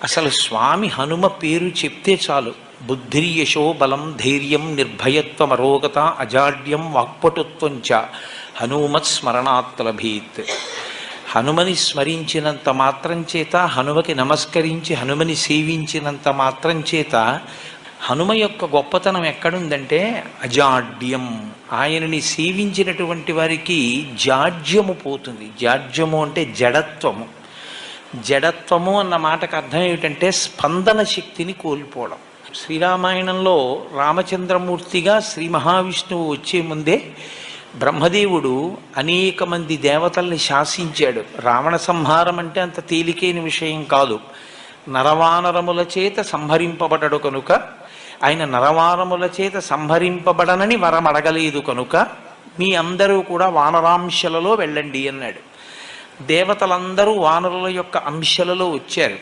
అసలు స్వామి హనుమ పేరు చెప్తే చాలు. బుద్ధిర్యశో బలం ధైర్యం నిర్భయత్వం అరోగత అజాడ్యం వాక్పటుత్వంచ హనుమత్ స్మరణాత్ లభేత్. హనుమని స్మరించినంత మాత్రం చేత, హనుమకి నమస్కరించి హనుమని సేవించినంత మాత్రం చేత హనుమ యొక్క గొప్పతనం ఎక్కడుందంటే అజాడ్యం. ఆయనని సేవించినటువంటి వారికి జాడ్యము పోతుంది. జాడ్యము అంటే జడత్వము. జడత్వము అన్న మాటకు అర్థం ఏమిటంటే స్పందన శక్తిని కోల్పోవడం. శ్రీరామాయణంలో రామచంద్రమూర్తిగా శ్రీ మహావిష్ణువు వచ్చే ముందే బ్రహ్మదేవుడు అనేక మంది దేవతల్ని శాసించాడు. రావణ సంహారం అంటే అంత తేలికైన విషయం కాదు. నరవానరముల చేత సంహరింపబడడు కనుక, ఆయన నరవానరముల చేత సంహరింపబడనని వరం అడగలేదు కనుక మీ అందరూ కూడా వానరాంశలలో వెళ్ళండి అన్నాడు. దేవతలందరూ వానరుల యొక్క అంశలలో వచ్చారు.